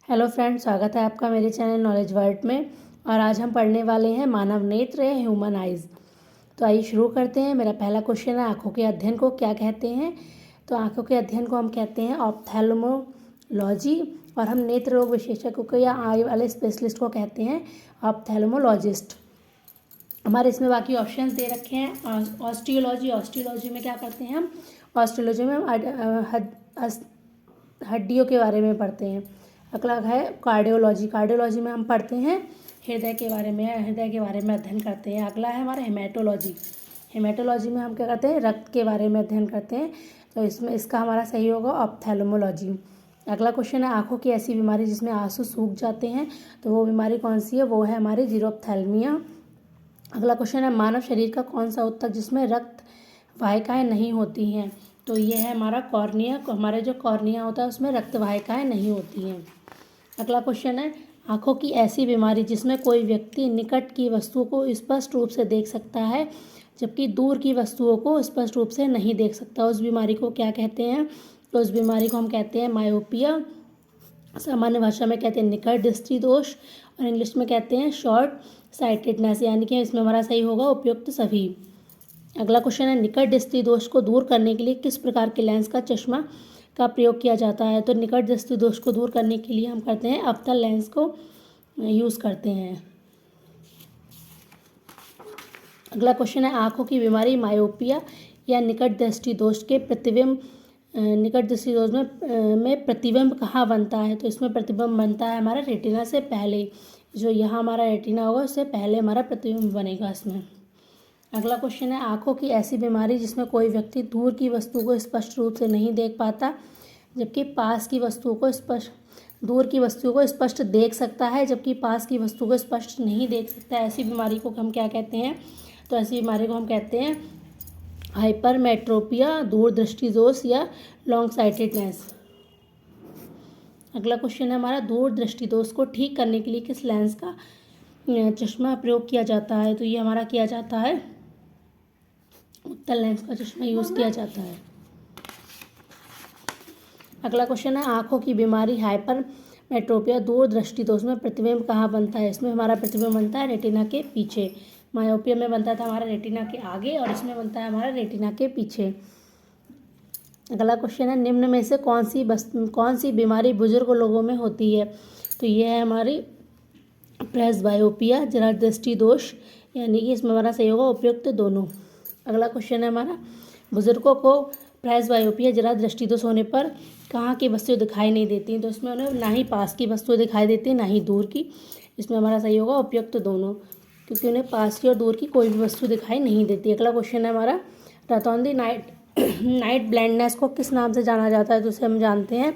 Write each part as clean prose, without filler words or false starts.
Hello friends, स्वागत है आपका मेरे चैनल नॉलेज वर्ल्ड में। और आज हम पढ़ने वाले हैं मानव नेत्र या ह्यूमन आइज़। तो आइए शुरू करते हैं। मेरा पहला क्वेश्चन है, आँखों के अध्ययन को क्या कहते हैं? तो आँखों के अध्ययन को हम कहते हैं ऑप्थेल्मोलॉजी। और हम नेत्र रोग विशेषज्ञों को या आई वाले स्पेशलिस्ट को कहते हैं ऑप्थेल्मोलॉजिस्ट। हमारे इसमें बाकी ऑप्शंस दे रखे हैं। ऑस्टियोलॉजी में क्या करते हैं हम? ऑस्टियोलॉजी में हम हड्डियों के बारे में पढ़ते हैं। अगला है कार्डियोलॉजी में हम पढ़ते हैं हृदय के बारे में अध्ययन करते हैं। अगला है हमारा हेमेटोलॉजी में हम क्या करते हैं? रक्त के बारे में अध्ययन करते हैं। तो इसमें इसका हमारा सही होगा ऑप्थेल्मोलॉजी। अगला क्वेश्चन है, आँखों की ऐसी बीमारी जिसमें आंसू सूख जाते हैं, तो वो बीमारी कौन सी है? वो है हमारी जीरोप्थेल्मिया। अगला क्वेश्चन है, मानव शरीर का कौन सा ऊतक जिसमें रक्त वाहिकाएँ नहीं होती हैं? तो ये है हमारा कॉर्निया। हमारे जो कॉर्निया होता है उसमें रक्त वाहिकाएँ नहीं होती हैं। अगला क्वेश्चन है, आँखों की ऐसी बीमारी जिसमें कोई व्यक्ति निकट की वस्तुओं को स्पष्ट रूप से देख सकता है जबकि दूर की वस्तुओं को स्पष्ट रूप से नहीं देख सकता, उस बीमारी को क्या कहते हैं? तो उस बीमारी को हम कहते हैं मायोपिया। सामान्य भाषा में कहते हैं निकट दृष्टि दोष, और इंग्लिश में कहते हैं शॉर्ट साइटेडनेस। यानी कि इसमें हमारा सही होगा उपयुक्त सभी। अगला क्वेश्चन है, निकट दृष्टि दोष को दूर करने के लिए किस प्रकार के लेंस का चश्मा का प्रयोग किया जाता है? तो निकट दृष्टि दोष को दूर करने के लिए हम करते हैं अवतल लेंस को यूज़ करते हैं। अगला क्वेश्चन है, आँखों की बीमारी मायोपिया या निकट दृष्टि दोष के प्रतिबिंब में प्रतिबिंब कहाँ बनता है? तो इसमें प्रतिबिंब बनता है हमारा रेटिना से पहले। जो यहाँ हमारा रेटिना होगा उससे पहले हमारा प्रतिबिंब बनेगा इसमें। अगला क्वेश्चन है, आँखों की ऐसी बीमारी जिसमें कोई व्यक्ति दूर की वस्तु को स्पष्ट रूप से नहीं देख पाता जबकि पास की वस्तुओं को दूर की वस्तुओं को स्पष्ट देख सकता है जबकि पास की वस्तु को स्पष्ट नहीं देख सकता। ऐसी बीमारी को हम क्या कहते हैं? तो ऐसी बीमारी को हम कहते हैं हाइपरमेट्रोपिया, दूर दृष्टि दोष या लॉन्ग साइटेडनेस। अगला क्वेश्चन है हमारा, दूर दृष्टि दोष को ठीक करने के लिए किस लेंस का चश्मा प्रयोग किया जाता है? तो ये हमारा किया जाता है उत्तल लेंस का चश्मा यूज़ किया जाता है। अगला क्वेश्चन है, आँखों की बीमारी हाइपरमेट्रोपिया दूर दृष्टि दोष में प्रतिबिंब कहाँ बनता है? इसमें हमारा प्रतिबिंब बनता है रेटिना के पीछे। मायोपिया में बनता था हमारा रेटिना के आगे और इसमें बनता है हमारा रेटिना के पीछे। अगला क्वेश्चन है, निम्न में से कौन सी बीमारी बुजुर्ग लोगों में होती है? तो ये है हमारी प्रेसबायोपिया, जरा दृष्टि दोष। यानी कि इसमें हमारा सही होगा उपयुक्त दोनों। अगला क्वेश्चन है हमारा, बुजुर्गों को प्रेसबायोपिया जरा दृष्टि दोष होने पर कहाँ की वस्तुएं दिखाई नहीं देती? तो इसमें उन्हें ना ही पास की वस्तुएं दिखाई देती ना ही दूर की। इसमें हमारा सही होगा उपयुक्त दोनों, क्योंकि उन्हें पास की और दूर की कोई भी वस्तु दिखाई नहीं देती। अगला क्वेश्चन है हमारा, रतौंधी नाइट ब्लाइंडनेस को किस नाम से जाना जाता है? तो उसे हम जानते हैं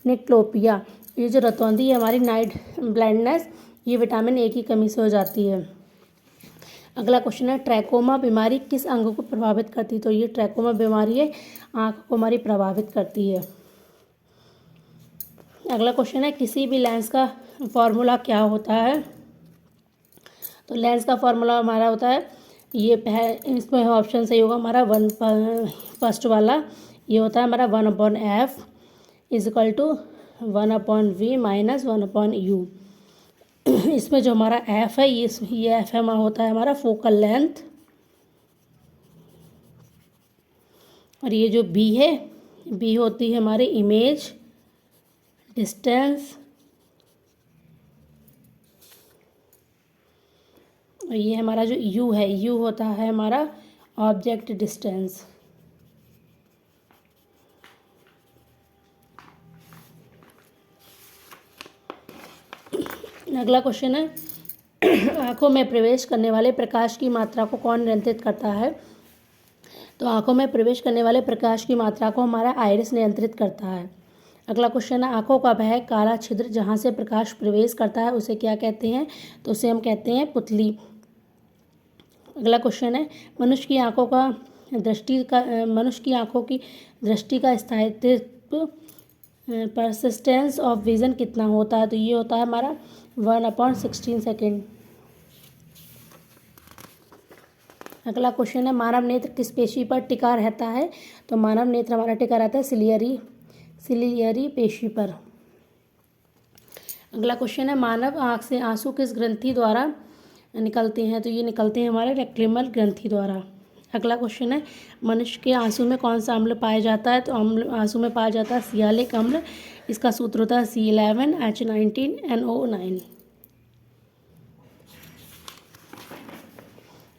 निक्टोपिया। ये जो रतौंधी है हमारी नाइट ब्लाइंडनेस, ये विटामिन ए की कमी से हो जाती है। अगला क्वेश्चन है, ट्रैकोमा बीमारी किस अंग को प्रभावित करती है? तो ये ट्रैकोमा बीमारी है आँख को हमारी प्रभावित करती है। अगला क्वेश्चन है, किसी भी लेंस का फॉर्मूला क्या होता है? तो लेंस का फॉर्मूला हमारा होता है इसमें ऑप्शन सही होगा हमारा फर्स्ट वाला। ये होता है हमारा 1/f = 1/v - 1/u। इसमें जो हमारा f है ये f होता है हमारा फोकल लेंथ, और ये जो b है b होती है हमारी इमेज डिस्टेंस, और ये हमारा जो u है u होता है हमारा ऑब्जेक्ट डिस्टेंस। अगला क्वेश्चन है, आँखों में प्रवेश करने वाले प्रकाश की मात्रा को कौन नियंत्रित करता है? तो आँखों में प्रवेश करने वाले प्रकाश की मात्रा को हमारा आइरिस नियंत्रित करता है। अगला क्वेश्चन है, आँखों का वह काला छिद्र जहाँ से प्रकाश प्रवेश करता है उसे क्या कहते हैं? तो उसे हम कहते हैं पुतली। अगला क्वेश्चन है, मनुष्य की आँखों की दृष्टि का स्थायित्व परसिस्टेंस ऑफ विजन कितना होता है? तो ये होता है हमारा 1/16 सेकेंड। अगला क्वेश्चन है, मानव नेत्र किस पेशी पर टिका रहता है? तो मानव नेत्र हमारा टिका रहता है सिलियरी पेशी पर। अगला क्वेश्चन है, मानव आँख से आंसू किस ग्रंथि द्वारा निकलते हैं? तो ये निकलते हैं हमारे रेक्टिमल ग्रंथि द्वारा। अगला क्वेश्चन है, मनुष्य के आंसू में कौन सा अम्ल पाया जाता है? तो अम्ल आंसू में पाया जाता है सियालिक अम्ल। इसका सूत्र होता है C11H19NO9।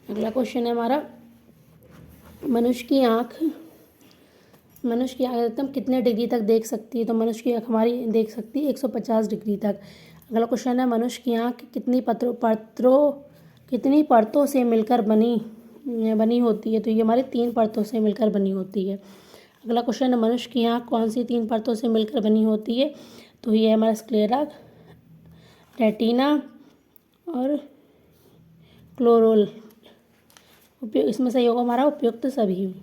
अगला क्वेश्चन है हमारा, मनुष्य की आँख अधिकतम कितने डिग्री तक देख सकती है? तो मनुष्य की आँख हमारी देख सकती है 150 डिग्री तक। अगला क्वेश्चन है, मनुष्य की आँख कितनी परतों से मिलकर बनी होती है? तो ये हमारी 3 परतों से मिलकर बनी होती है। अगला क्वेश्चन है, मनुष्य की आँख कौन सी 3 परतों से मिलकर बनी होती है? तो ये हमारा स्क्लेरा, रेटिना और क्लोरोल। इसमें सही होगा हमारा उपयुक्त सभी।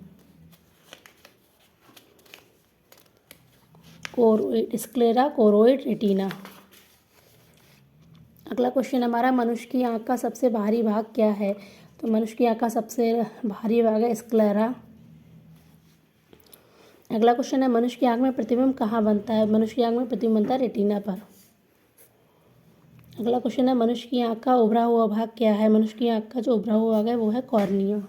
Sclera, choroid, retina. अगला क्वेश्चन हमारा, मनुष्य की आँख का सबसे भारी भाग क्या है? तो मनुष्य की आँख का सबसे भारी भाग है स्क्लेरा। अगला क्वेश्चन है, मनुष्य की आँख में प्रतिबिंब कहाँ बनता है? मनुष्य की आँख में प्रतिबिंब बनता है रेटिना पर। अगला क्वेश्चन है, मनुष्य की आँख का उभरा हुआ भाग क्या है? मनुष्य की आँख का जो उभरा हुआ भाग है वो है कॉर्निया।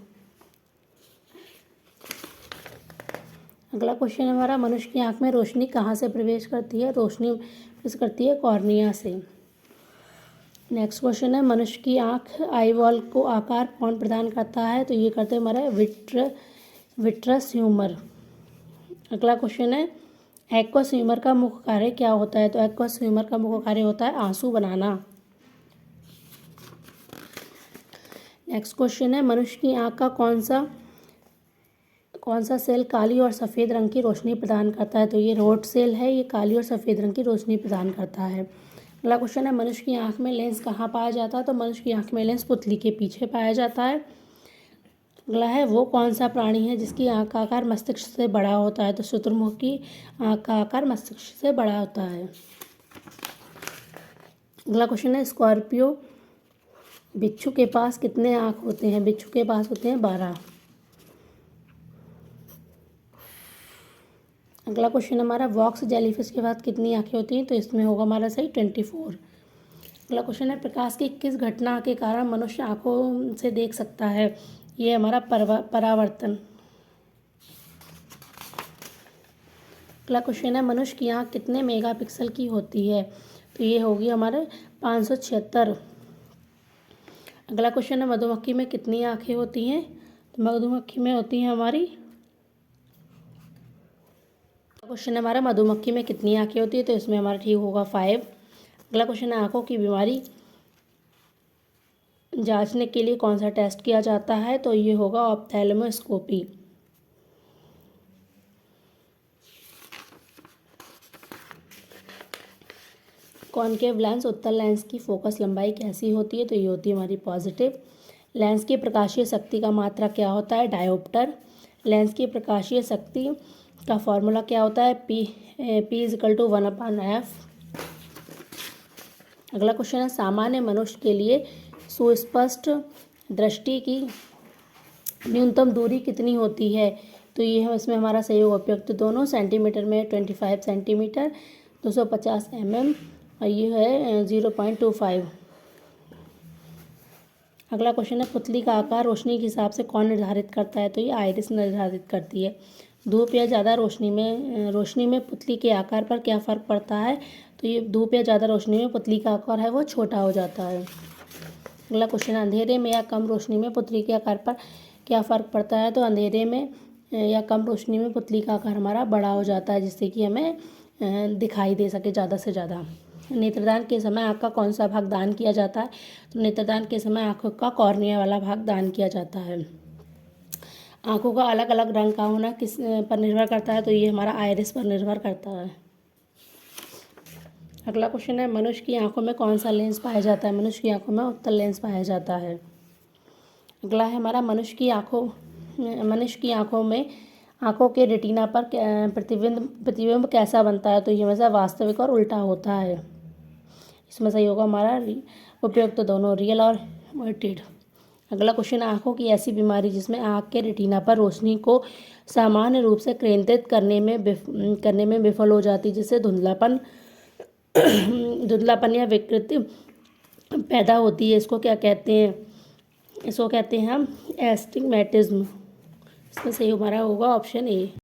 अगला क्वेश्चन है हमारा, मनुष्य की आँख में रोशनी कहाँ से प्रवेश करती है? रोशनी प्रवेश करती है कॉर्निया से। नेक्स्ट क्वेश्चन है, मनुष्य की आँख आईबॉल को आकार कौन प्रदान करता है? तो ये करते हैं हमारे विट्रस ह्यूमर। अगला क्वेश्चन है, एक्वस ह्यूमर का मुख्य कार्य क्या होता है? तो एक्वस ह्यूमर का मुख्य कार्य होता है आंसू बनाना। नेक्स्ट क्वेश्चन है, मनुष्य की आँख का कौन सा सेल काली और सफ़ेद रंग की रोशनी प्रदान करता है? तो ये रोड सेल है, ये काली और सफ़ेद रंग की रोशनी प्रदान करता है। अगला क्वेश्चन है, मनुष्य की आँख में लेंस कहाँ पाया जाता है? तो मनुष्य की आँख में लेंस पुतली के पीछे पाया जाता है। अगला है, वो कौन सा प्राणी है जिसकी आँख का आकार मस्तिष्क से बड़ा होता है? तो शुतुरमुर्ग की आँख का आकार मस्तिष्क से बड़ा होता है। अगला क्वेश्चन है, स्कॉर्पियो बिच्छू के पास कितने आँख होते हैं? बिच्छू के पास होते हैं 12। अगला क्वेश्चन हमारा, वॉक्स जेलीफिश के पास कितनी आँखें होती हैं? तो इसमें होगा हमारा सही 24। अगला क्वेश्चन है, प्रकाश की किस घटना के कारण मनुष्य आँखों से देख सकता है? ये हमारा परावर्तन। अगला क्वेश्चन है, मनुष्य की आँख कितने मेगापिक्सल की होती है? तो ये होगी हमारे 576। अगला क्वेश्चन है, मधुमक्खी में कितनी आँखें होती हैं? तो मधुमक्खी में होती हैं हमारी। क्वेश्चन है हमारा, मधुमक्खी में कितनी आँखें होती है? तो इसमें हमारा ठीक होगा 5। अगला क्वेश्चन है, आँखों की बीमारी जांचने के लिए कौन सा टेस्ट किया जाता है? तो ये होगा ऑप्थेल्मोस्कोपी। कॉनकेव लेंस, उत्तल लेंस की फोकस लंबाई कैसी होती है? तो ये होती है हमारी पॉजिटिव। लेंस की प्रकाशीय शक्ति का मात्रा क्या होता है? डायोप्टर। लेंस की प्रकाशीय शक्ति का फॉर्मूला क्या होता है? P=1/f। अगला क्वेश्चन है, सामान्य मनुष्य के लिए सुस्पष्ट दृष्टि की न्यूनतम दूरी कितनी होती है? तो ये है इसमें हमारा सही होगा उपयुक्त दोनों। सेंटीमीटर में 25 सेंटीमीटर, 250 mm, और ये है 0.25। अगला क्वेश्चन है, पुतली का आकार रोशनी के हिसाब से कौन निर्धारित करता है? तो ये आइरिस निर्धारित करती है। धूप या ज़्यादा रोशनी में पुतली के आकार पर क्या फ़र्क पड़ता है? तो ये धूप या ज़्यादा रोशनी में पुतली का आकार है वो छोटा हो जाता है। अगला क्वेश्चन है, अंधेरे में या कम रोशनी में पुतली के आकार पर क्या फ़र्क पड़ता है? तो अंधेरे में या कम रोशनी में पुतली का आकार हमारा बड़ा हो जाता है, जिससे कि हमें दिखाई दे सके ज़्यादा से ज़्यादा। नेत्रदान के समय आँख का कौन सा भाग दान किया जाता है? तो नेत्रदान के समय आँखों का कॉर्निया वाला भाग दान किया जाता है। आँखों का अलग अलग रंग का होना किस पर निर्भर करता है? तो ये हमारा आइरिस पर निर्भर करता है। अगला क्वेश्चन है, मनुष्य की आँखों में कौन सा लेंस पाया जाता है? मनुष्य की आँखों में उत्तल लेंस पाया जाता है। अगला है हमारा, मनुष्य की आँखों में आँखों के रेटिना पर प्रतिबिंब कैसा बनता है? तो ये हमेशा वास्तविक और उल्टा होता है। इसमें सही होगा हमारा उपयुक्त दोनों, रियल और इन्वर्टेड। अगला क्वेश्चन, आँखों की ऐसी बीमारी जिसमें आँख के रेटिना पर रोशनी को सामान्य रूप से केंद्रित करने में विफल हो जाती, जिससे धुंधलापन धुंधलापन या विकृति पैदा होती है, इसको क्या कहते हैं? इसको कहते हैं हम एस्टिग्मेटिज्म। इसमें सही हमारा होगा ऑप्शन ए।